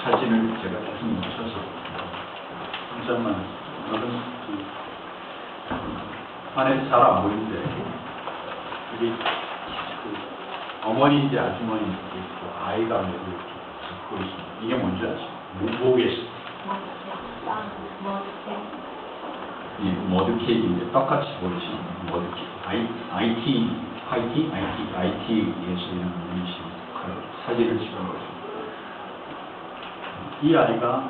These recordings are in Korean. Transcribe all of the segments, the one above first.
사진을 제가 계속 묻혀서 한 장만 안에서 잘 안 보이는데 이게 어머니인지 아주머니인지 아이가 이렇게 듣고 있습니다. 이게 뭔지 아시죠? 보고 계시죠? 예, 머드케이크인데 똑같이 보이시는 머드케이크. IT에서 이런 사진을 찍은 거죠. 이 아이가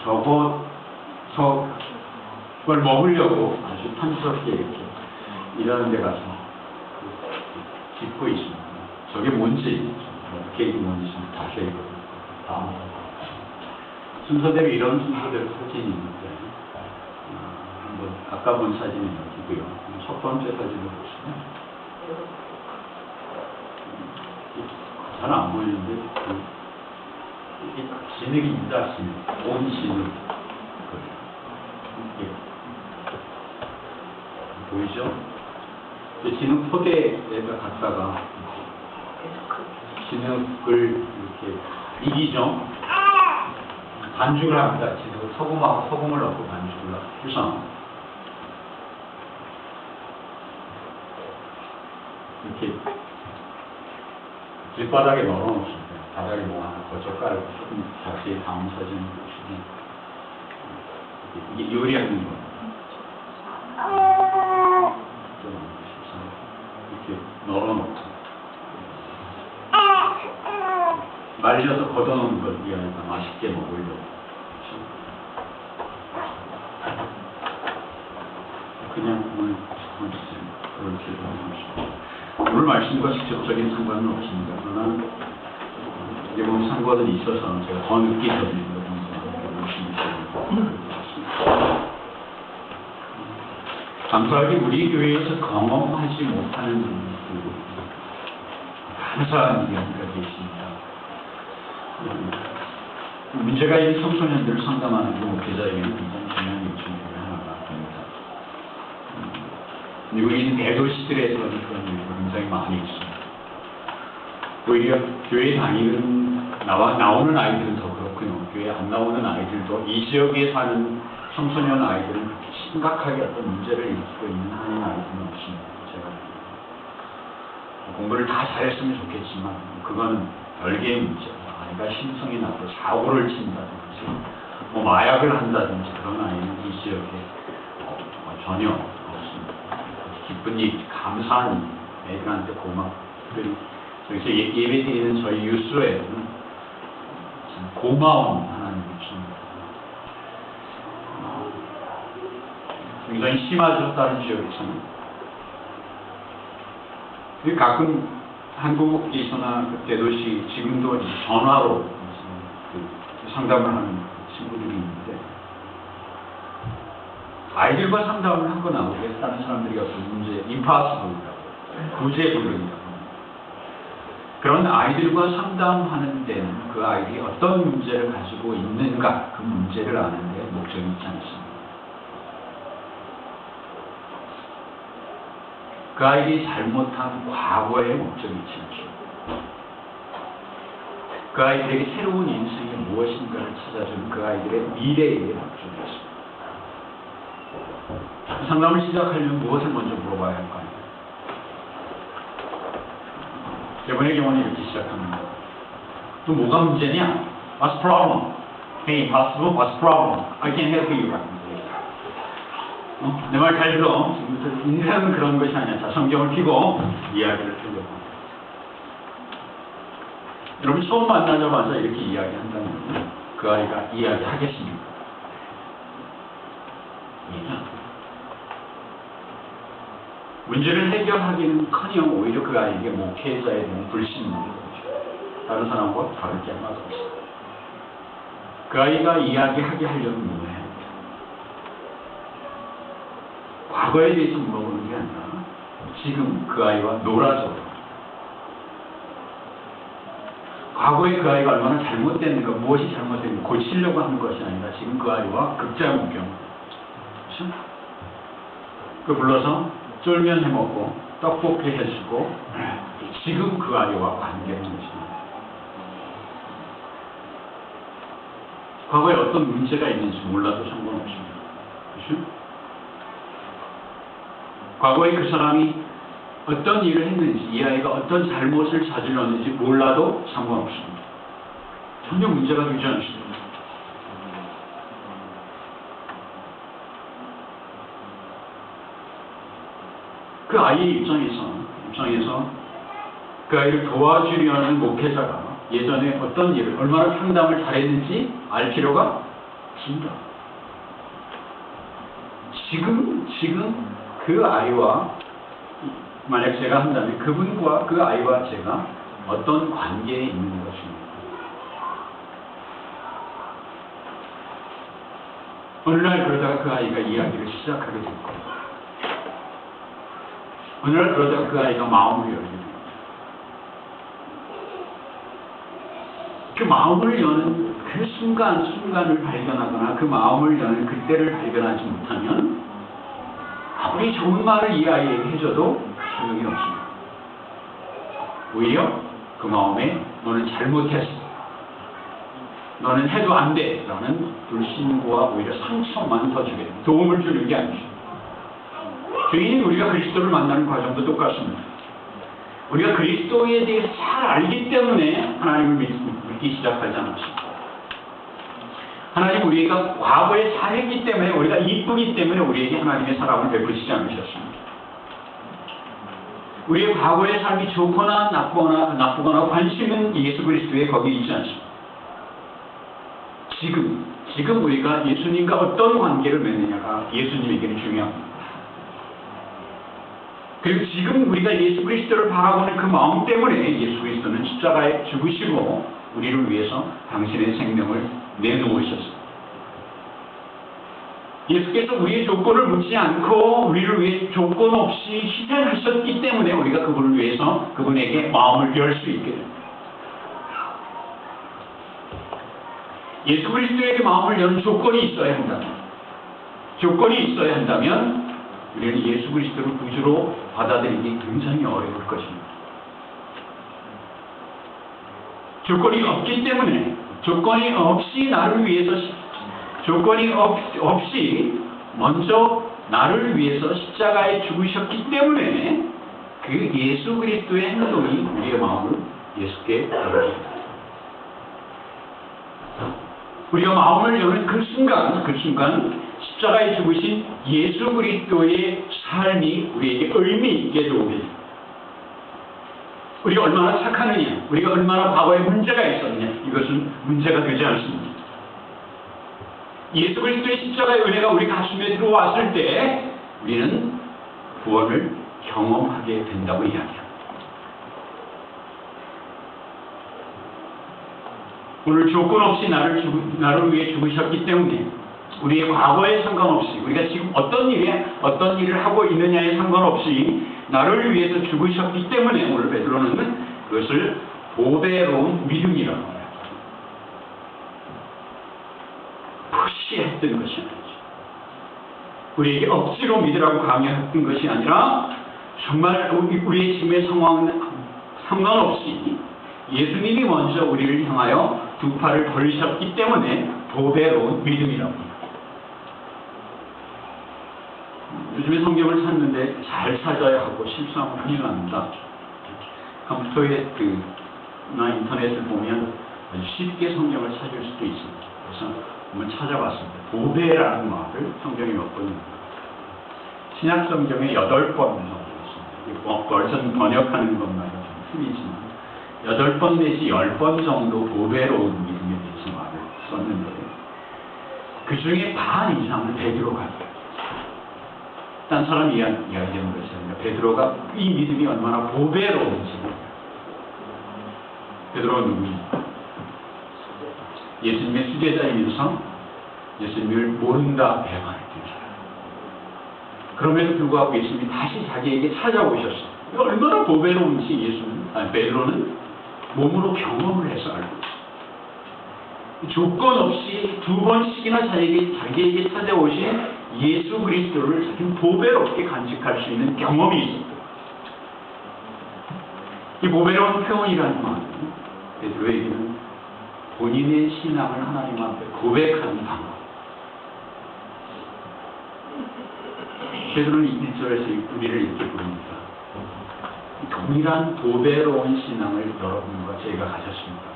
저걸 먹으려고 아주 탐스럽게 이렇게 일하는 데 가서 짓고 있습니다. 저게 뭔지, 케이크 뭔지 자세히 다 순서대로 이런 순서대로 사진이 있는데 한번 아까 본 사진이 여기고요. 첫 번째 사진을 보시면 잘 안 보이는데 이게 진흙입니다. 진흙. 온 진흙. 보이죠? 진흙 포대에다 갖다가 진흙을 이렇게 이기죠? 반죽을 합니다. 진흙을 소금을 넣고 반죽을 해서 이렇게 길바닥에 널어놓습니다. 바닥에 뭐 하나 거저 깔고 조금 자세히 다음 사진을 보시면 이게 요리하는 거예요. 이렇게 널어놓고 말려서 걷어놓은 걸 이 안에다 맛있게 먹으려고 그냥 그렇게 해주십시오. 오늘 말씀과 직접적인 상관은 없습니다. 그러나 이제 뭐 상관은 있어서 제가 더 늦게 드리는 감사하게 우리 교회에서 경험하지 못하는 감사한 이야기가 계십니다. 문제가 있는 청소년들을 상담하는 목회자에게는 굉장히 중요한 요청 중에 하나가 됩니다. 미국에 있는 대도시들에서는 그런 일이 굉장히 많이 있습니다. 오히려 교회 다니는 나오는 아이들은 더 그렇고요. 교회 안 나오는 아이들도 이 지역에 사는 청소년 아이들은 심각하게 어떤 문제를 일으키고 있는 한인 아이들은 없습니다. 제가 공부를 다 잘했으면 좋겠지만 그거는 별개의 문제고 아이가 심성이 나고 사고를 친다든지 뭐 마약을 한다든지 그런 아이는 이 지역에 전혀 없습니다. 기쁜 일, 감사한 애들한테 고맙고 여기서 예배 드리는 저희 유스에는 고마운 하나님을 줍니다. 굉장히 심하죠, 다른 지역에서는. 가끔 한국에서나 대도시 지금도 전화로 상담을 하는 친구들이 있는데 아이들과 상담을 하고 나오게 다른 사람들이 어떤 문제, 임파서블이라고 구제불능이라고 그런 아이들과 상담하는 데는 그 아이들이 어떤 문제를 가지고 있는가 그 문제를 아는 데 목적이 있지 않습니다. 그 아이들이 잘못한 과거의 목적이 있지 않죠. 그 아이들에게 새로운 인생이 무엇인가를 찾아주는 그 아이들의 미래의 목적이 있습니다. 상담을 시작하려면 무엇을 먼저 물어봐야 할까요? 이번의 경우는 이렇게 시작합니다. 또 뭐가 문제냐? What's problem? Hey, possible? What's problem? I can help you. 내 말 잘 들어. 지금부터 인생은 그런 것이 아니야. 자, 성경을 펴고 이야기를 하려고. 여러분 처음 만나자마자 이렇게 이야기한다면 그 아이가 이야기하겠습니까? 문제를 해결하기는커녕 오히려 그 아이에게 목회자에 대한 불신을 거죠. 다른 사람과 다를 게 하나도 없습니다. 그 아이가 이야기하게 하려면 뭐예요? 과거에 대해서 물어보는 게 아니라 지금 그 아이와 놀아줘. 과거에 그 아이가 얼마나 잘못됐는가, 무엇이 잘못됐는가 고치려고 하는 것이 아니라 지금 그 아이와 극장구경. 그렇죠? 그 불러서 쫄면 해먹고 떡볶이 해주고 지금 그 아이와 관계를 맺습니다. 과거에 어떤 문제가 있는지 몰라도 상관없습니다. 그렇죠? 과거에 그 사람이 어떤 일을 했는지, 이 아이가 어떤 잘못을 저질렀는지 몰라도 상관없습니다. 전혀 문제가 되지 않습니다. 그 아이의 입장에서 그 아이를 도와주려는 목회자가 예전에 어떤 일을, 얼마나 상담을 잘했는지 알 필요가 없습니다. 지금 그 아이와, 만약 제가 한다면 그분과 그 아이와 제가 어떤 관계에 있는 것입니다. 어느 날 그러다가 그 아이가 이야기를 시작하게 될 거예요. 어느 날 그러다가 그 아이가 마음을 열게 됩니다. 그 마음을 여는 그 순간을 발견하거나 그 마음을 여는 그때를 발견하지 못하면 아무리 좋은 말을 이 아이에게 해줘도 소용이 없습니다. 오히려 그 마음에 너는 잘못했어, 너는 해도 안 돼 라는 불신고와 오히려 상처만 더 주게 됩니다. 도움을 주는 게 아니죠. 죄인이 우리가 그리스도를 만나는 과정도 똑같습니다. 우리가 그리스도에 대해서 잘 알기 때문에 하나님을 믿기 시작하지 않았습니다. 하나님 우리가 과거에 잘했기 때문에, 우리가 이쁘기 때문에 우리에게 하나님의 사랑을 베푸시지 않으셨습니다. 우리의 과거의 삶이 좋거나 나쁘거나 관심은 예수 그리스도에 거기 있지 않습니다. 지금 우리가 예수님과 어떤 관계를 맺느냐가 예수님에게는 중요합니다. 그리고 지금 우리가 예수 그리스도를 바라보는 그 마음 때문에 예수 그리스도는 십자가에 죽으시고 우리를 위해서 당신의 생명을 내놓으셨습니다. 예수께서 우리의 조건을 묻지 않고 우리를 위해 조건 없이 희생하셨기 때문에 우리가 그분을 위해서 그분에게 마음을 열 수 있게 됩니다. 예수 그리스도에게 마음을 여는 조건이 있어야 한다면 우리는 예수 그리스도를 구주로 받아들이기 굉장히 어려울 것입니다. 조건이 없기 때문에, 조건이 없이 먼저 나를 위해서 십자가에 죽으셨기 때문에 그 예수 그리스도의 행동이 우리의 마음을 예수께 열어줍니다. 우리가 마음을 여는 그 순간 십자가에 죽으신 예수 그리스도의 삶이 우리에게 의미 있게 도우게 됩니다. 우리가 얼마나 착하느냐, 우리가 얼마나 과거에 문제가 있었느냐, 이것은 문제가 되지 않습니다. 예수 그리스도의 십자가의 은혜가 우리 가슴에 들어왔을 때 우리는 구원을 경험하게 된다고 이야기합니다. 오늘 조건 없이 나를 위해 죽으셨기 때문에 우리의 과거에 상관없이, 우리가 지금 어떤 일을 하고 있느냐에 상관없이 나를 위해서 죽으셨기 때문에 오늘 베드로는 그것을 보배로운 믿음이라고 합니다. 푸시했던 것이 아니죠. 우리에게 억지로 믿으라고 강요했던 것이 아니라 정말 우리의 지금의 상관없이 예수님이 먼저 우리를 향하여 두 팔을 벌리셨기 때문에 보배로운 믿음이라고 합니다. 요즘에 성경을 찾는데 잘 찾아야 하고 실수하면 큰일 납니다. 컴퓨터에 인터넷을 보면 아주 쉽게 성경을 찾을 수도 있습니다. 그래서 한번 찾아봤습니다. 보배라는 말을 성경에 몇 번입니다. 신약 성경에 8번 정도 있습니다. 버전 번역하는 것마다 좀 틀리지만 8번 내지 10번 정도 보배로운 믿음에 대해서 말을 썼는데 그 중에 반 이상을 베드로가 해요. 딴 사람이 이야기하는 것이 아니라 베드로가 이 믿음이 얼마나 보배로운지. 베드로가 누구입니까? 예수님의 수제자이면서 예수님을 모른다 배반했던 사람. 그럼에도 불구하고 예수님이 다시 자기에게 찾아오셨어요. 얼마나 보배로운지 베드로는 몸으로 경험을 해서 알고 있어요. 조건 없이 2번씩이나 자기에게 찾아오신 예수 그리스도를 자기는 보배롭게 간직할 수 있는 경험이 있었다. 이 보배로운 표현이라는 말은 베드로에게는 본인의 신앙을 하나님 앞에 고백하는 방법. 베드로는 1절에서 우리를 이렇게 부릅니다. 동일한 보배로운 신앙을 여러분과 저희가 가졌습니다.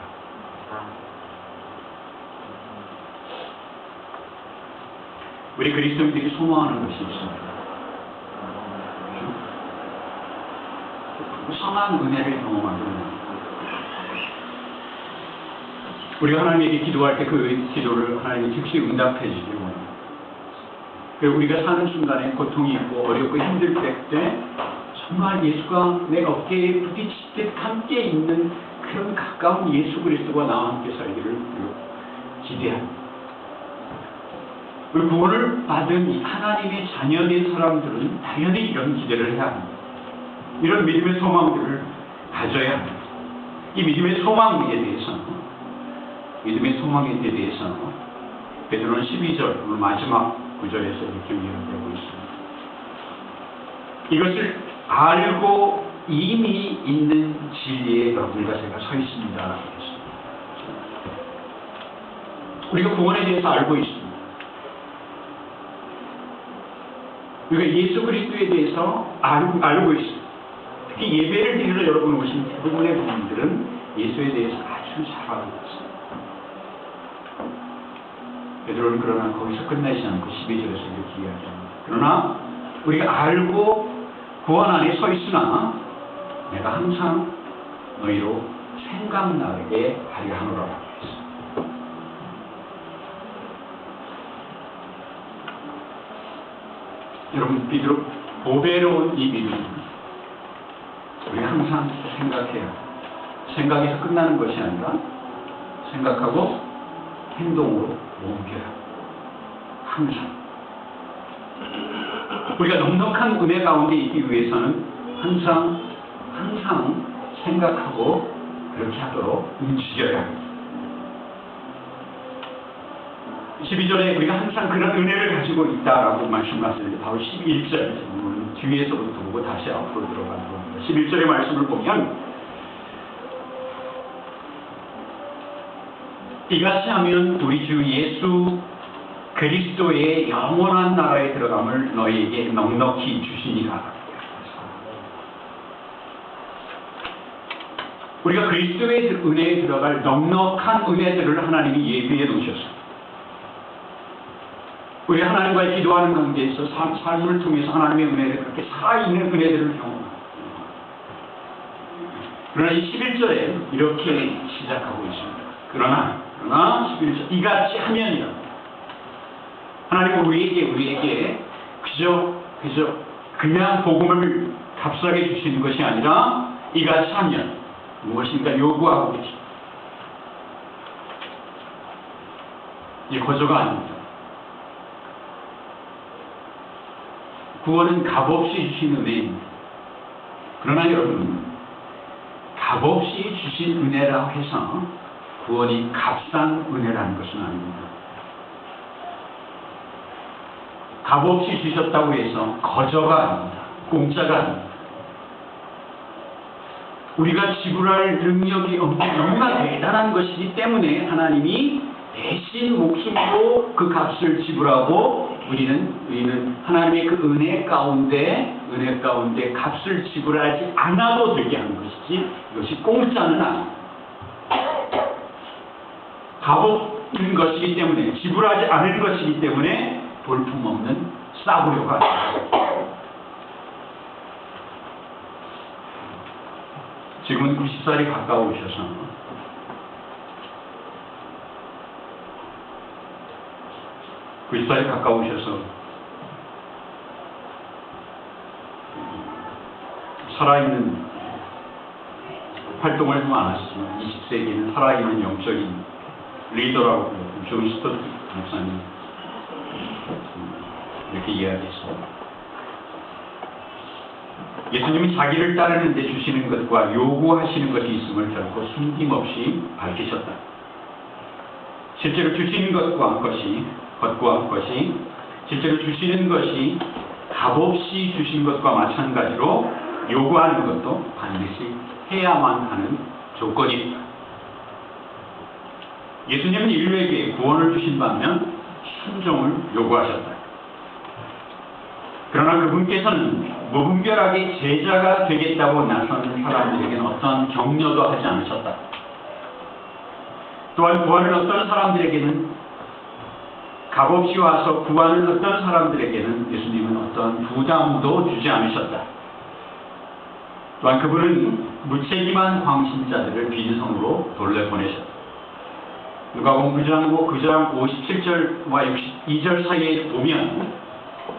우리 그리스도인들이 소망하는 것이 있습니다. 성한 은혜를 경험하는 거예요. 우리가 하나님에게 기도할 때 그 기도를 하나님이 즉시 응답해 주시기 원합니다. 그리고 우리가 사는 순간에 고통이 있고 어렵고 힘들 때 정말 예수가 내 어깨에 부딪힐 때 함께 있는 그런 가까운 예수 그리스도가 나와 함께 살기를 기대합니다. 우리 구원을 받은 하나님의 자녀된 사람들은 당연히 이런 기대를 해야 합니다. 이런 믿음의 소망들을 가져야 합니다. 이 믿음의 소망에 대해서는 베드로는 12절 오늘 마지막 구절에서 이렇게 이야기하고 있습니다. 이것을 알고 이미 있는 진리에 여러분과 제가 서 있습니다. 우리가 구원에 대해서 알고 있습니다. 우리가 예수 그리스도에 대해서 알고 있습니다. 특히 예배를 드리러 여러분 오신 대부분의 분들은 예수에 대해서 아주 잘 알고 있습니다. 베드로는 그러나 거기서 끝나지 않고 12절에서 이렇게 이야기합니다. 그러나 우리가 알고 구원 안에 서 있으나 내가 항상 너희로 생각나게 하려 하노라고 했습니다. 여러분, 베드로 보배로운 이 믿음 우리가 항상 생각해야 생각에서 끝나는 것이 아니라 생각하고 행동으로 옮겨야 항상 우리가 넉넉한 은혜 가운데 있기 위해서는 항상 생각하고 그렇게 하도록 움직여야 합니다. 12절에 우리가 항상 그런 은혜를 가지고 있다라고 말씀하시는데 바로 11절 뒤에서부터 보고 다시 앞으로 들어가는 겁니다. 11절의 말씀을 보면 이같이 하면 우리 주 예수 그리스도의 영원한 나라에 들어감을 너희에게 넉넉히 주시니라. 우리가 그리스도의 은혜에 들어갈 넉넉한 은혜들을 하나님이 예비해 놓으셨습니다. 우리 하나님과의 기도하는 관계에서 삶을 통해서 하나님의 은혜를 그렇게 살아있는 은혜들을 경험합니다. 그러나 이 11절에 이렇게 시작하고 있습니다. 그러나 11절 이같이 하면이라. 하나님은 우리에게 그저 그냥 복음을 값싸게 주시는 것이 아니라 이같이 하면 무엇인가 요구하고 계십니다. 이 거저가 아닙니다. 구원은 값없이 주신 은혜입니다. 그러나 여러분, 값없이 주신 은혜라고 해서 구원이 값싼 은혜라는 것은 아닙니다. 값없이 주셨다고 해서 거저가 아닙니다. 공짜가 아닙니다. 우리가 지불할 능력이 너무나 대단한 것이기 때문에 하나님이 대신 목숨으로 그 값을 지불하고 우리는 하나님의 그 은혜 가운데 값을 지불하지 않아도 되게 하는 것이지 이것이 공짜는 아닙니다. 값없는 것이기 때문에 지불하지 않을 것이기 때문에 볼품없는 싸구려가 아닙니다. 지금은 90살이 가까우셔서 살아있는 활동을 좀 안 하시지만 20세기는 살아있는 영적인 리더라고 존 스토트 목사님 이렇게 이야기했습니다. 예수님은 자기를 따르는 데 주시는 것과 요구하시는 것이 있음을 결코 숨김없이 밝히셨다. 실제로 주시는 것과 실제로 주시는 것이 값없이 주신 것과 마찬가지로 요구하는 것도 반드시 해야만 하는 조건입니다. 예수님은 인류에게 구원을 주신 반면 순종을 요구하셨다. 그러나 그분께서는 무분별하게 제자가 되겠다고 나서는 사람들에게는 어떤 격려도 하지 않으셨다. 또한 구원을 얻던 사람들에게는 값없이 와서 구원을 얻던 사람들에게는 예수님은 어떤 부담도 주지 않으셨다. 또한 그분은 무책임한 광신자들을 빈성으로 돌려보내셨다. 누가복음 9장 57절과 62절 사이에 보면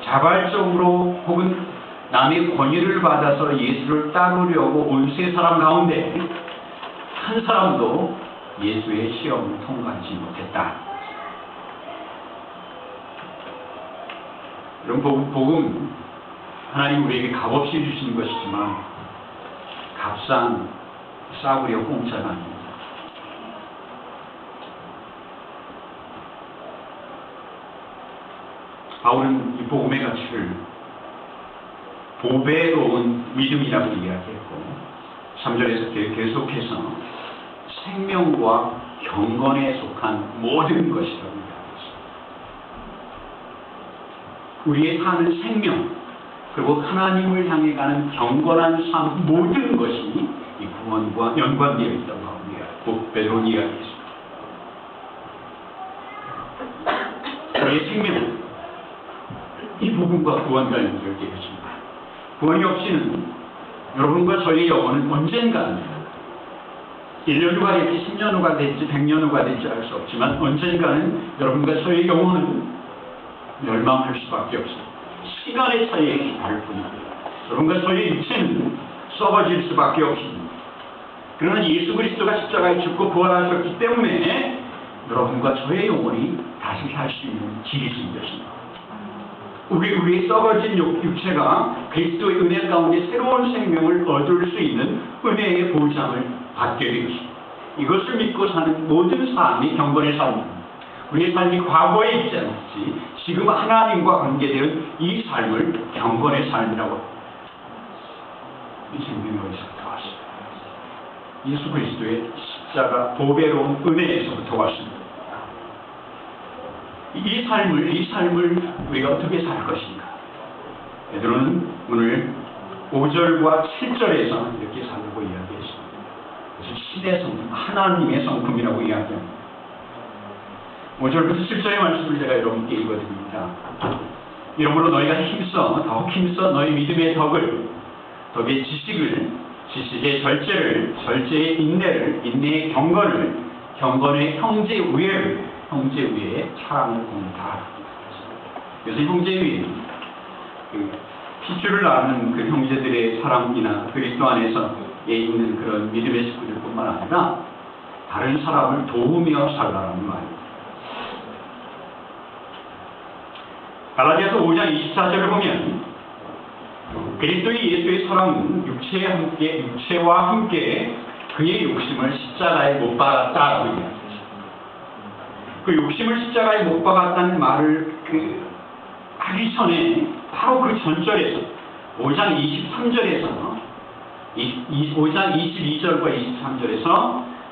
자발적으로 혹은 남의 권유를 받아서 예수를 따르려고 온 세 사람 가운데 한 사람도 예수의 시험을 통과하지 못했다. 이런 복음, 하나님 우리에게 값없이 주신 것이지만 값상 싸구려 공짜가 아닙니다. 바울은 이 복음의 가치를 보배로운 믿음이라고 이야기했고 3절에서 계속해서 생명과 경건에 속한 모든 것이라고 이야기했습니다. 우리의 사는 생명 그리고 하나님을 향해 가는 경건한 삶 모든 것이 이 구원과 연관되어 있다고 베드로는 이야기했습니다. 우리의 생명 이 복음과 구원과 연결되어 있습니다. 구원이 없이는 여러분과 저의 영혼은 언젠가는 1년 후가 될지 10년 후가 될지 100년 후가 될지 알 수 없지만 언젠가는 여러분과 저의 영혼은 멸망할 수밖에 없습니다. 시간의 차이에 다를 뿐입니다. 여러분과 저의 육체는 썩어질 수밖에 없습니다. 그러나 예수 그리스도가 십자가에 죽고 부활하셨기 때문에 여러분과 저의 영혼이 다시 살 수 있는 길이 있는 것입니다. 우리의 썩어진 육체가 그리스도의 은혜 가운데 새로운 생명을 얻을 수 있는 은혜의 보장을 받게 되었습니다. 이것을 믿고 사는 모든 삶이 경건의 삶입니다. 우리의 삶이 과거에 있지 않지 지금 하나님과 관계되는 이 삶을 경건의 삶이라고 합니다. 이 생명이 어디서부터 왔습니다. 예수 그리스도의 십자가 보배로운 은혜에서부터 왔습니다. 이 삶을 우리가 어떻게 살 것인가? 베드로는 오늘 5절과 7절에서 이렇게 살라고 이야기했습니다. 그래서 신의 성품, 하나님의 성품이라고 이야기합니다. 5절부터 7절의 말씀을 제가 여러분께 읽어드립니다. 이러므로 너희가 더욱 힘써 너희 믿음의 덕의 지식의 절제를, 절제의 인내를, 인내의 경건의 형제 위에 사랑을 공유다. 그래서 형제 위에 피줄을 나누는 그 형제들의 사랑이나 그리스도 안에서 있는 그런 믿음의 식구들뿐만 아니라 다른 사람을 도우며 살라라는 말입니다. 갈라디아서 5장 24절을 보면 그리스도의 예수의 사랑은 육체와 함께 그의 욕심을 십자가에 못 박았다고 이야기합니다. 그 욕심을 십자가에 못 박았다는 말을 하기 전에 바로 그 전절에서 5장 23절에서 5장 22절과 23절에서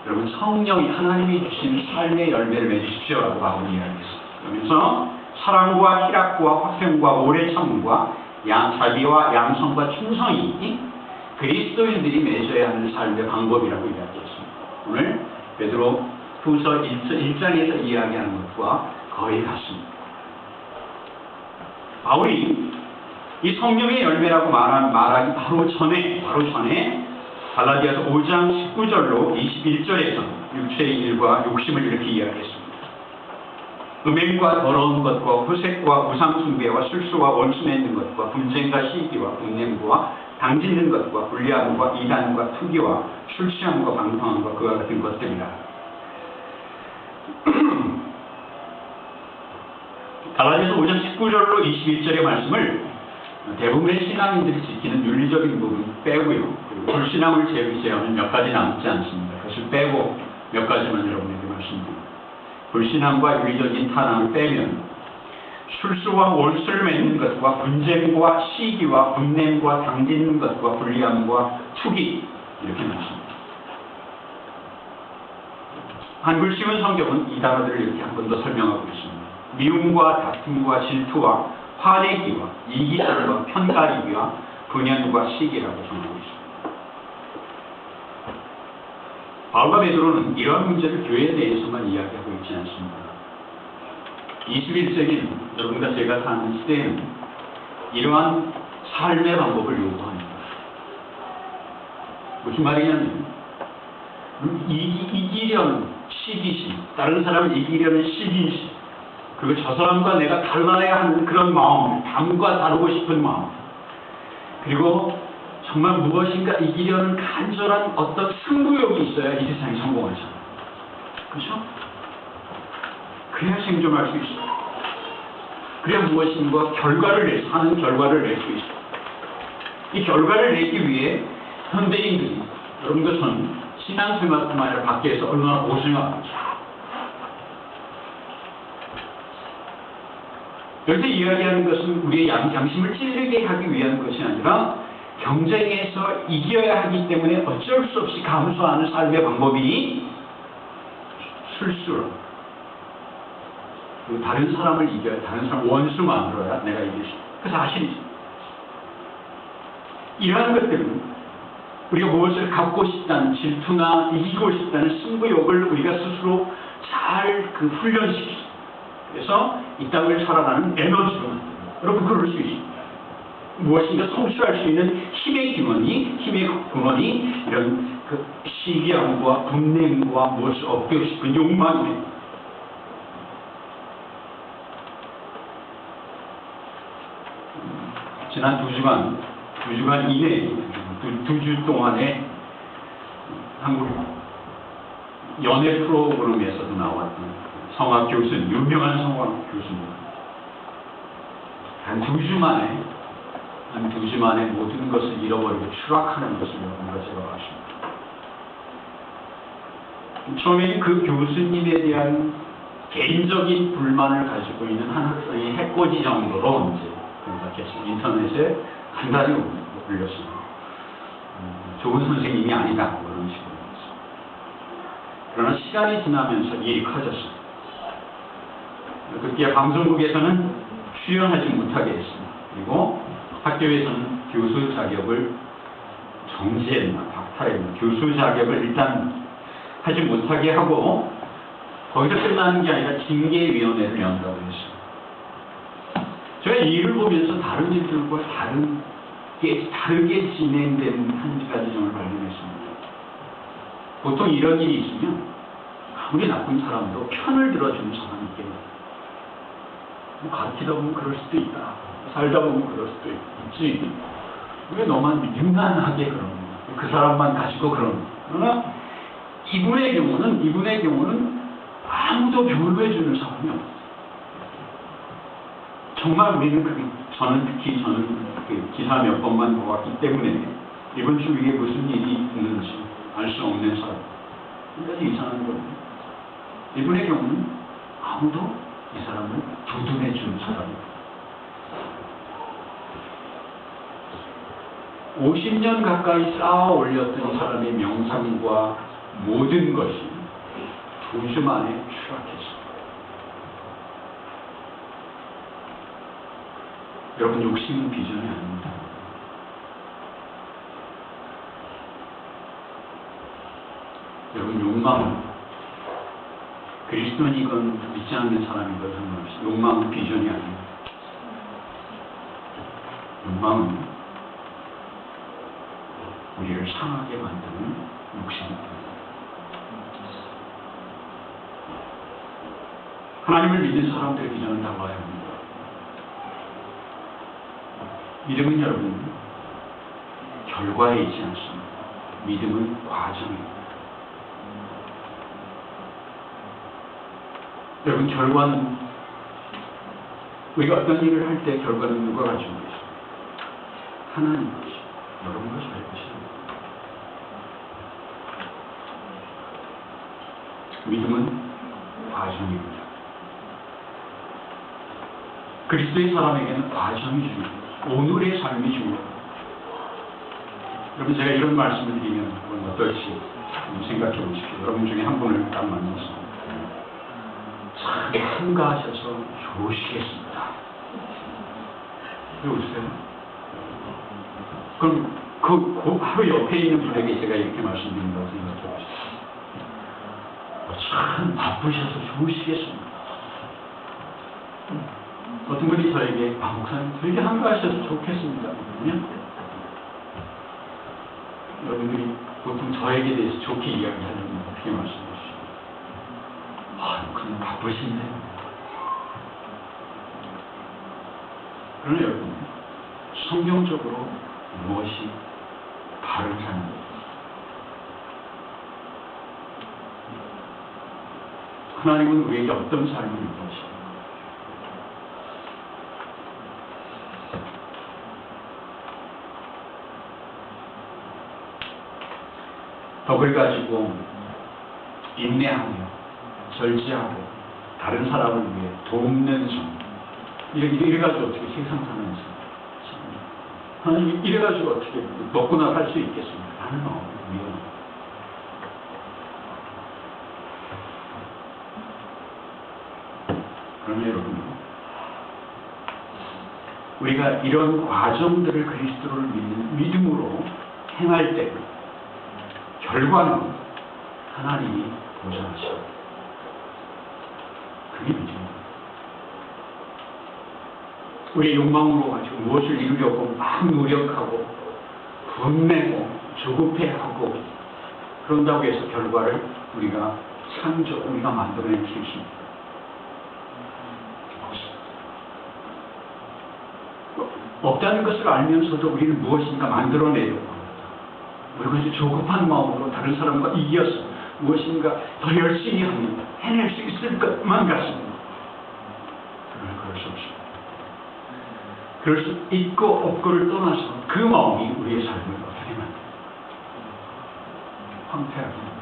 여러분 성령이 하나님이 주신 삶의 열매를 맺으십시오라고 바울이 이야기했습니다. 그러면서 사랑과 희락과 화평과 오래 참음과 자비와 양성과 충성이 그리스도인들이 맺어야 하는 삶의 방법이라고 이야기했습니다. 오늘 베드로 후서 1장에서 이야기하는 것과 거의 같습니다. 바울이 이 성령의 열매라고 말하기 바로 전에 갈라디아서 5장 19절로 21절에서 육체의 일과 욕심을 이렇게 이야기했습니다. 음행과 더러운 것과 후색과 우상숭배와 술수와 원수 맺는 것과 분쟁과 시기와 분냄과 당짓는 것과 불리함과 이단과 투기와 술 취함과 방탕함과 그와 같은 것들이라. 갈라디아서 5장 19절로 21절의 말씀을 대부분의 신앙인들이 지키는 윤리적인 부분 빼고요. 그리고 불신앙을 제외하면 몇 가지 남지 않습니다. 그것을 빼고 몇 가지만 여러분에게 말씀드립니다. 불신앙과 윤리적인 탄압을 빼면 술수와 원수를 맺는 것과 분쟁과 시기와 분냄과 당짓는 것과 불리함과 투기 이렇게 말씀합니다. 한글식은 성경은 이 단어들을 이렇게 한 번 더 설명하고 있습니다. 미움과 다툼과 질투와 화내기와 이기심과 편가르기와 분연과 시기라고 정하고 있습니다. 바울과 베드로는 이러한 문제를 교회 내에서만 이야기하고 있지 않습니다. 21세기는 여러분과 제가 사는 시대에는 이러한 삶의 방법을 요구합니다. 무슨 말이냐면 이기려는 시기심, 다른 사람을 이기려는 시기심, 그리고 저 사람과 내가 달라야 하는 그런 마음, 남과 다르고 싶은 마음, 그리고 정말 무엇인가 이기려는 간절한 어떤 승부욕이 있어야 이 세상에 성공하잖아요. 그렇죠? 그래야 생존할 수 있어요. 그래야 무엇인가 하는 결과를 낼 수 있어요. 이 결과를 내기 위해 현대인들이, 여러분과 저는 신앙생활뿐만 아니라 밖에서 얼마나 고생하는지. 여기서 이야기하는 것은 우리의 양심을 찔리게 하기 위한 것이 아니라 경쟁에서 이겨야 하기 때문에 어쩔 수 없이 감수하는 삶의 방법이 술수로, 그리고 다른 사람을 이겨야, 다른 사람 원수 만들어야 내가 이길 수 있다. 그 사실이죠. 이러한 것들은 우리가 무엇을 갖고 싶다는 질투나 이기고 싶다는 승부욕을 우리가 스스로 잘 훈련시키죠. 그래서 이 땅을 살아가는 에너지로 만듭니다. 여러분 그럴 수 있습니다. 무엇인가 성취할 수 있는 힘의 근원이 이런 시기함과 분냄과 무엇을 얻고 싶은 욕망입니다. 지난 2주간 이내에, 2주 동안에 한국 연예 프로그램에서도 나왔던 성악 교수님, 유명한 성악 교수님. 한 2주 만에 모든 것을 잃어버리고 추락하는 것을 여러분과 제가 봤습니다. 처음에는 그 교수님에 대한 개인적인 불만을 가지고 있는 한 학생이 해코지 정도로 이제 계속 인터넷에 간단히 올렸습니다. 좋은 선생님이 아니다, 그런 식으로. 그러나 시간이 지나면서 일이 커졌습니다. 그때 방송국에서는 출연하지 못하게 했습니다. 그리고 학교에서는 교수 자격을 정지했나, 박탈했나, 교수 자격을 일단 하지 못하게 하고, 거기서 끝나는 게 아니라 징계위원회를 연다고 했습니다. 제가 이 일을 보면서 다른 일들과 다르게 진행된 한 가지 점을 발견했습니다. 보통 이런 일이 있으면 아무리 나쁜 사람도 편을 들어주는 사람이 있겠네요. 가르치다 보면 그럴 수도 있다. 살다 보면 그럴 수도 있지. 왜 너만 유난하게 그러는 거야? 그 사람만 가지고 그러는 거야? 그러나 이분의 경우는 아무도 별로해주는 사람이 없어요. 정말 저는 특히 그 기사 몇 번만 보았기 때문에 이번 주 위에 무슨 일이 있는지 알 수 없는 사람. 그러니까 이상한 거예요. 이분의 경우는 아무도 이 사람을 두둔해 주는 사람입니다. 50년 가까이 쌓아 올렸던 사람의 명상과 모든 것이 2주 만에 추락했습니다. 여러분, 욕심은 비전이 아닙니다. 여러분, 욕망은 그리스도인이건 믿지 않는 사람이건 상관없이 욕망은 비전이 아닙니다. 욕망은 우리를 상하게 만드는 욕심입니다. 하나님을 믿는 사람들의 비전을 담아야 합니다. 믿음은 여러분 결과에 있지 않습니다. 믿음은 과정입니다. 여러분, 결과는 우리가 어떤 일을 할 때 결과는 누가 가지고 계십니까? 하나님 것이, 여러분과 저의 것입니다. 믿음은 과정입니다. 그리스도의 사람에게는 과정이 중요합니다. 오늘의 삶이 중요합니다. 여러분 제가 이런 말씀을 드리면 그건 어떨지 생각해 보십시오. 여러분 중에 한 분을 딱 만나서 참 한가하셔서 좋으시겠습니다. 여보세요? 그럼 그 바로 옆에 있는 분에게 제가 이렇게 말씀드린다고 생각해 보십시오. 참 바쁘셔서 좋으시겠습니다. 어떤 분이 저에게 목사님 되게 한가하셔서 좋겠습니다. 여러분들이 보통 저에게 대해서 좋게 이야기하려면 어떻게 말씀하시죠? 그냥 바쁘신데. 그러나 여러분, 성경적으로 무엇이 바른 삶입니다. 하나님은 우리에게 어떤 삶을 원하십니까? 덕을 가지고 인내하며 절제하고 다른 사람을 위해 돕는 삶. 이래가지고 어떻게 세상 사는 삶. 하나님 이래가지고 어떻게 먹고 나갈 수 있겠습니까? 나는 위험합니다. 그러면 여러분, 우리가 이런 과정들을 그리스도를 믿는 믿음으로 행할 때 결과는 하나님이 보장하시고 그게 믿음입니다. 우리의 욕망으로 가지고 무엇을 이루려고 막 노력하고 분내고 조급해하고 그런다고 해서 결과를 우리가 우리가 만들어낸 것입니다. 없다는 것을 알면서도 우리는 무엇인가 만들어내려고 합니다. 우리가 이제 조급한 마음으로 다른 사람과 이겨서 무엇인가 더 열심히 하면 해낼 수 있을 것만 같습니다. 그러나 그럴 수 없습니다. 그럴 수 있고 없고를 떠나서 그 마음이 우리의 삶을 어떻게 만듭니까? 황폐하게 합니다.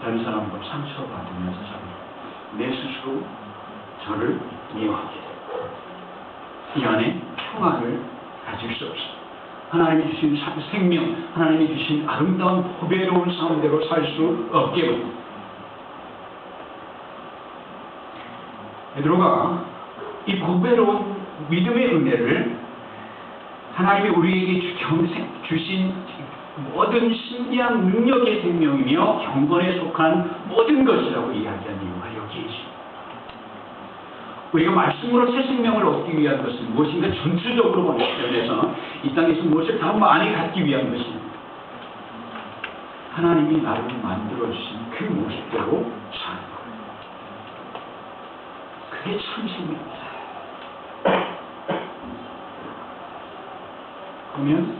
다른 사람과 상처받으면서 내 스스로 저를 미워하게 됩니다. 이 안에 평안을 가질 수 없습니다. 하나님이 주신 생명, 하나님이 주신 아름다운 보배로운 삶대로 살 수 없게 됩니다. 베드로가 이 보배로운 믿음의 은혜를 하나님이 우리에게 주신 모든 신비한 능력의 생명이며 경건에 속한 모든 것이라고 이야기한 이유가 여기에 있습니다. 우리가 말씀으로 새 생명을 얻기 위한 것은 무엇인가 전투적으로 면에서 이 땅에서 무엇을 더 많이 갖기 위한 것입니다. 하나님이 나를 만들어주신 그 모습대로 사는 거예요. 그게 참 생명입니다. 그러면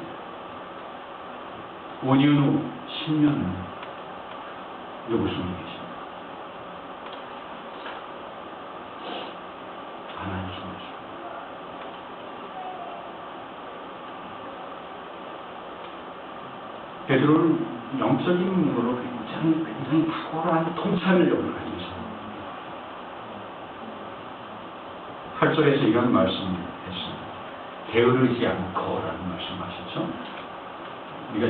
5년 후, 10년 후 누구 손에 계십니까? 하나님 손에 계십니다. 베드로는 영적인 눈으로 굉장히 탁월한 통찰력을 가진 사람입니다. 8절에서 이런 말씀을 했습니다. 게으르지 않고라는 말씀하셨죠. 우리가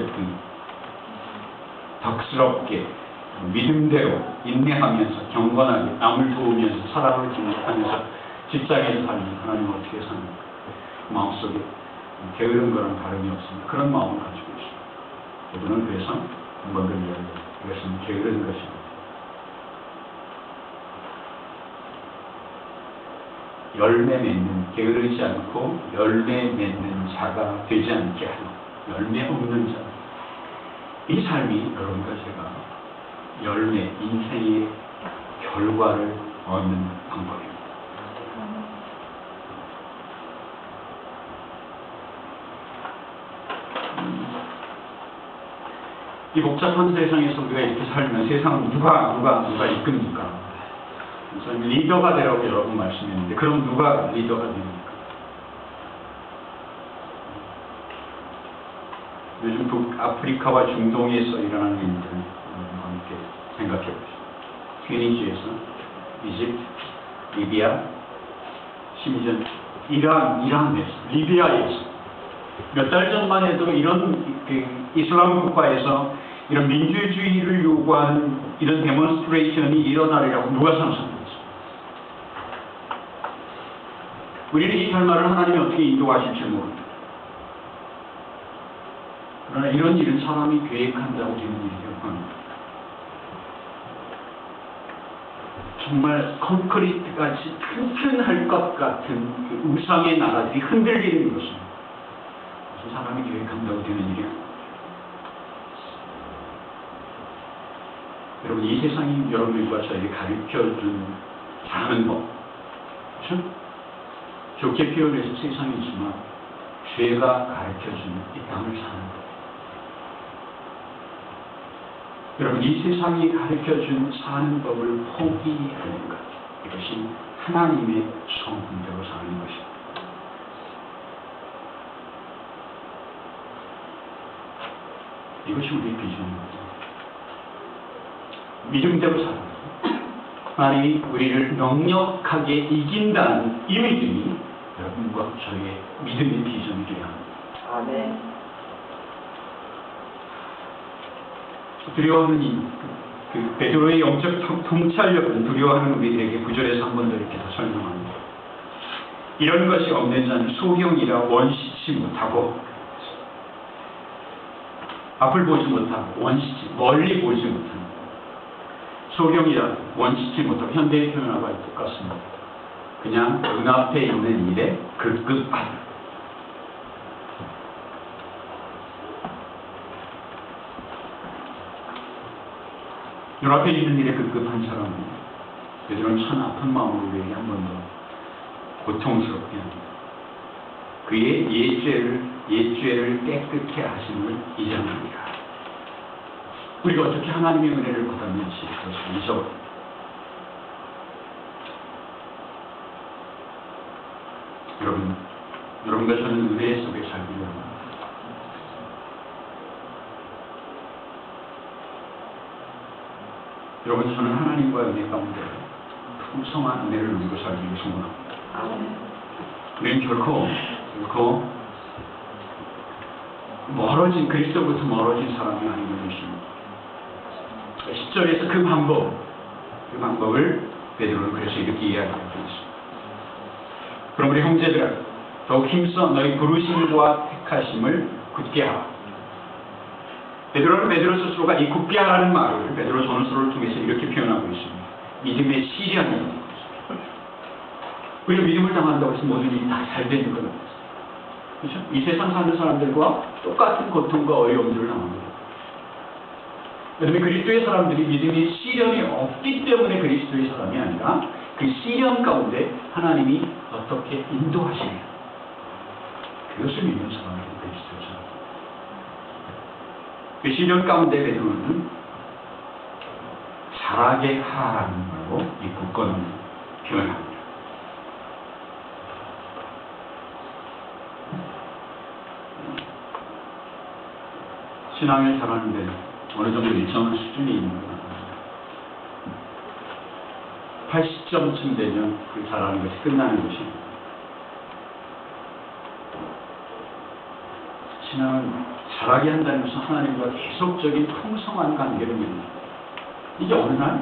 덕스럽게 믿음대로 인내하면서 경건하게 남을 도우면서 사랑을 증폭하면서 직장에서 살면 하나님 어떻게 사는가. 마음속에 게으른 거랑 다름이 없습니다. 그런 마음을 가지고 있습니다. 여러분은 그래서 한번 더 이야기해요. 이것은 게으른 것입니다. 열매 맺는, 게으르지 않고 열매 맺는 자가 되지 않게 하는, 열매 없는 자. 이 삶이 여러분과 제가 열매, 인생의 결과를 얻는 방법입니다. 이 복잡한 세상에서 우리가 이렇게 살면 세상은 누가 이끕니까? 저는 리더가 되라고 여러 번 말씀했는데 그럼 누가 리더가 됩니까? 요즘 북아프리카와 중동에서 일어나는 일들을 함께 생각해 보시죠. 튀니지에서, 이집트, 리비아, 심지어 이란에서, 리비아에서 몇 달 전만 해도 이런 이슬람 국가에서 이런 민주주의를 요구하는 이런 데몬스트레이션이 일어나리라고 누가 상상했어요? 우리는 이 결말을 하나님이 어떻게 인도하실지 모릅니다. 그러나 이런 일은 사람이 계획한다고 되는 일이라고 합니다. 정말 콘크리트같이 튼튼할 것 같은 그 우상의 나라들이 흔들리는 것입니다. 그래서 사람이 계획한다고 되는 일이야. 여러분, 이 세상이 여러분과 저에게 가르쳐준 사는 법, 그렇죠? 좋게 표현해서 세상이지만 죄가 가르쳐준 이 땅을 사는 법. 여러분, 이 세상이 가르쳐준 사는 법을 포기하는 것, 이것이 하나님의 성품대로 사는 것입니다. 이것이 우리의 비전입니다. 믿음대로 살아가서 하나님이 우리를 넉넉하게 이긴다는 이 믿음이 여러분과 저의 믿음의 비전이 되어야 합니다. 아멘. 두려워하는 그 베드로의 영적 통찰력은 두려워하는 우리들에게 구절에서 한 번 더 이렇게 설명합니다. 이런 것이 없는 자는 소경이라 원시치 못하고, 앞을 보지 못하고 원시치, 멀리 보지 못하고, 소경이라 원시치 못하고, 현대의 표현하고 똑같습니다. 그냥 눈앞에 있는 일에 급급하다. 눈앞에 있는 일에 급급한 사람은 베드로는 참 아픈 마음으로 우리에게 한 번 더 고통스럽게 합니다. 그의 옛죄를 깨끗게 하심을 잊어버립니다. 우리가 어떻게 하나님의 은혜를 받았는지 그것을 잊어버립니다. 여러분과 저는 은혜 속에 살기를 원합니다. 여러분, 저는 하나님과 은혜 가운데 풍성한 은혜를 누리고 살기를 소원합니다. 우리는 결코 그리스도부터 멀어진 사람이 아닌 것입니다. 10절에서 그 방법을 베드로는 그래서 이렇게 이야기하고 있습니다. 그럼 우리 형제들아, 더욱 힘써 너희 부르심과 택하심을 굳게 하라. 베드로는 베드로 스스로가 이 굳게 하라는 말을 베드로 전서를 통해서 이렇게 표현하고 있습니다. 믿음의 시련이. 우리가 믿음을 당한다고 해서 모든 일이 다 잘 되는 건 없어요. 그렇죠? 이 세상 사는 사람들과 똑같은 고통과 어려움들을 당합니다. 왜냐하면 그리스도의 사람들이 믿음의 시련이 없기 때문에 그리스도의 사람이 아니라 그 시련 가운데 하나님이 어떻게 인도하시냐, 그것을 믿는 사람이 그리스도의 사람. 그 시련 가운데 베드로는 잘하게 하라는 말로 이 굳건함을 표현합니다. 신앙을 잘하는데 어느 정도 일정한 수준이 있는 것 같아요. 80점쯤 되면 그 잘하는 것이 끝나는 것입니다. 신앙은 잘하게 한다는 것은 하나님과 계속적인 풍성한 관계를 맺습니다. 이게 어느 날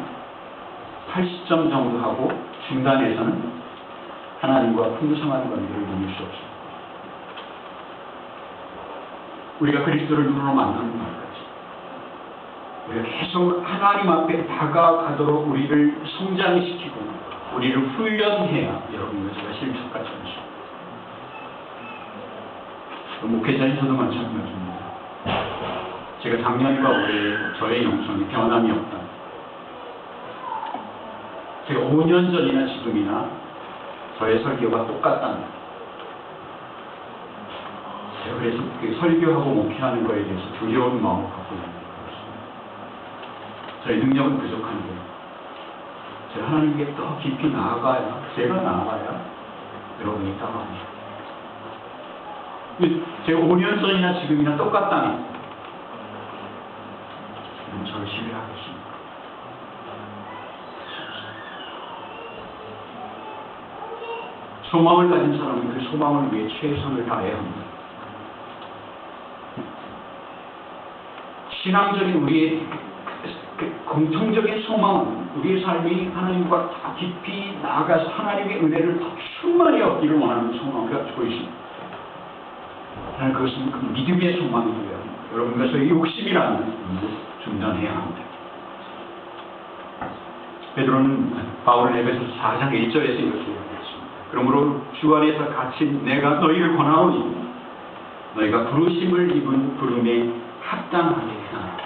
80점 정도 하고 중단에서는 하나님과 풍성한 관계를 누릴 수 없습니다. 우리가 그리스도를 눈으로 만나는 날까지 우리가 계속 하나님 앞에 다가가도록 우리를 성장시키고 우리를 훈련해야 여러분과 제가 실족하지 않습니다. 목회자인 저도 마찬가지입니다. 제가 작년과 올해 저의 영성이 변함이 없다. 제가 5년 전이나 지금이나 저의 설교가 똑같답니다. 제가 그래서 그 설교하고 목회하는 것에 대해서 두려운 마음을 갖고 있는 것입니다. 저의 능력은 부족한데 제가 하나님께 더 깊이 나아가야, 제가 나아가야 여러분이 따라옵니다. 제가 5년 전이나 지금이나 똑같다니 여러분 저를 신뢰하겠습니다. 소망을 가진 사람은 그 소망을 위해 최선을 다해야 합니다. 신앙적인 우리의 공통적인 소망은 우리의 삶이 하나님과 더 깊이 나아가서 하나님의 은혜를 더 충만히 얻기를 원하는 소망을 가지고 있습니다. 하나님 그것은 그 믿음의 소망이고요. 여러분 그래서 욕심이라는 것을 중단해야 합니다. 베드로는 바울은 에베소서 4장 1절에서 이렇게 얘기했습니다. 그러므로 주 안에서 갇힌 내가 너희를 권하오니 너희가 부르심을 입은 부름에 합당하게 하라.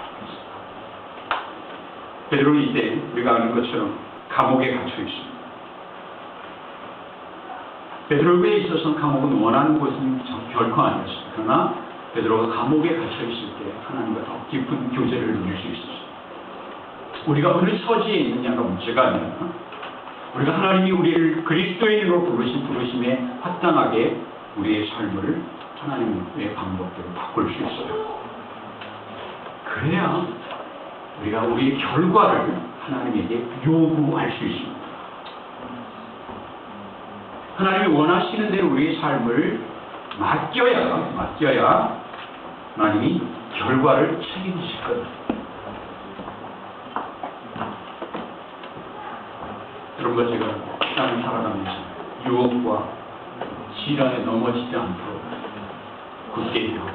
베드로는 이때 우리가 아는 것처럼 감옥에 갇혀 있습니다. 베드로에게 있어서는 감옥은 원하는 곳은 결코 아니었습니다. 그러나 베드로가 감옥에 갇혀 있을 때 하나님과 더 깊은 교제를 누릴 수 있었습니다. 우리가 어느 처지에 있느냐가 문제가 아니라 우리가 하나님이 우리를 그리스도인으로 부르신 부르심에 합당하게 우리의 삶을 하나님의 방법대로 바꿀 수 있어요. 그래야 우리가 우리의 결과를 하나님에게 요구할 수 있습니다. 하나님이 원하시는 대로 우리의 삶을 맡겨야 하나님이 결과를 책임지실 겁니다. 여러분과 제가 땅을 살아가면서 유혹과 시련에 넘어지지 않도록 굳게 일하고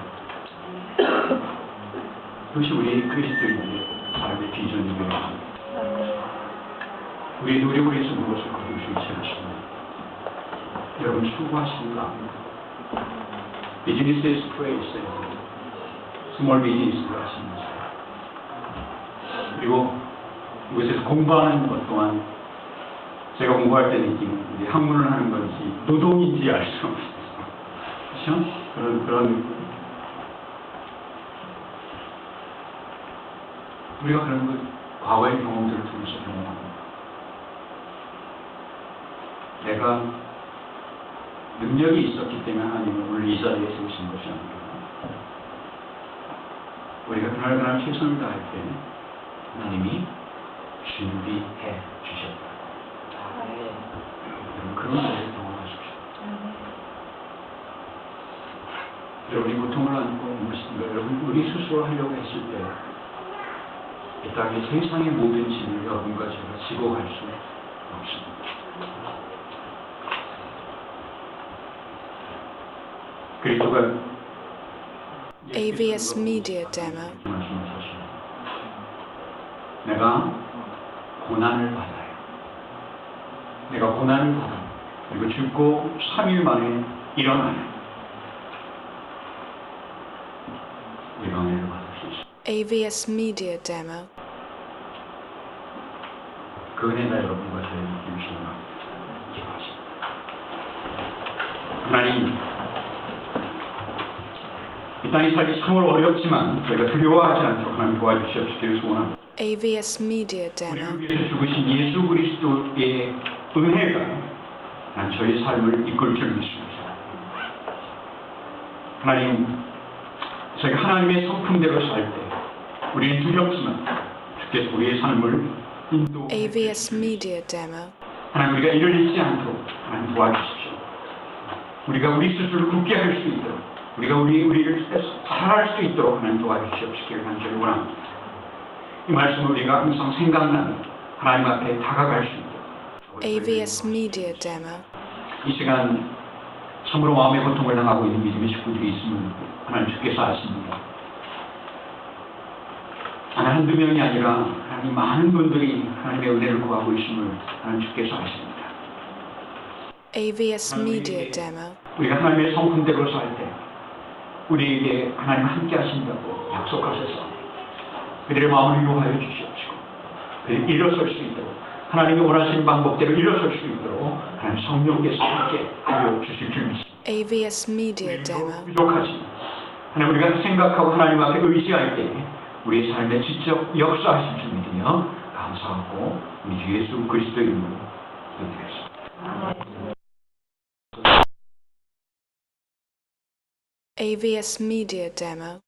그것이 우리 그리스도인의 삶의 비전이기도 합니다. 우리의 노력을 해서 무엇을 거둘 수 있지 않습니다. 여러분 수고하시는 거 압니다. 비즈니스에서 프레이스에서 스몰 비즈니스를 하시면서 그리고 이곳에서 공부하는 것 또한 제가 공부할 때 느낀 학문을 하는 건지 노동인지 알 수 없어요. 그렇죠? 그런 우리가 그런 것 과거의 경험들을 통해서 경험합니다. 내가 능력이 있었기 때문에 하나님은 오늘 이 자리에 세우신 것이 아닙니다. 우리가 그날 최선을 다할 때 하나님이 준비해 주셨다. 여러분 그런 자리를 경험하십시오. 여러분이 고통을 안고 무엇인가 여러분 우리 스스로 하려고 했을 때 이 땅의 세상의 모든 짐을 여러분과 제가 지고 갈 수 없습니다. 그리스도가 AVS Media Demo. 내가 고난을 받아요. 내가 고난을 받아요. 그리고 죽고 3일 만에 일어나요. 우리가 은혜를 받을 수 있습니다. AVS Media Demo. 그 은혜가 여러분과 저에게 주시는 것 기도하십니다. 하나님, 이 땅의 삶이 참으로 어렵지만 저희가 두려워하지 않도록 하나님 도와주시옵시기를 소원합니다. AVS Media 우리를 Demo. 위해서 죽으신 예수 그리스도의 은혜가 난 저희 삶을 이끌 줄 믿습니다. 하나님, 저희가 하나님의 성품대로 살 때 우리는 두렵지만 주께서 우리의 삶을 인도해 AVS Media Demo. 하나님 우리가 이를 잊지 않도록 하나님 도와주십시오. 우리가 우리 스스로를 굳게 할 수 있도록 우리가 우리를 살아갈 수 있도록 하나님 도와주시옵시기를 간절히 원합니다. 이 말씀을 우리가 항상 생각나는 하나님 앞에 다가갈 수 있도록 AVS Media Demo. 이 시간 참으로 마음의 고통을 당하고 있는 믿음의 식구들이 있음을 하나님 주께서 아십니다. 한두 명이 아니라 하나님 많은 분들이 하나님의 은혜를 구하고 있음을 하나님 주께서 아십니다. AVS Media Demo. 우리가 하나님의 성품대로 살 때 우리에게 하나님 함께 하신다고 약속하셔서 그들의 마음을 유하여 주시옵시고 그들이 일어설 수 있도록 하나님이 원하시는 방법대로 일어설 수 있도록 하나님 성령께서 함께 하여 주실 줄 믿습니다. AVS Media Demo. 부족하지 하나님 우리가 생각하고 하나님 앞에 의지할 때 우리의 삶에 직접 역사하실 줄 믿으며 감사하고 우리 주 예수 그리스도의 이름으로 기도드리겠습니다. AVS Media Demo.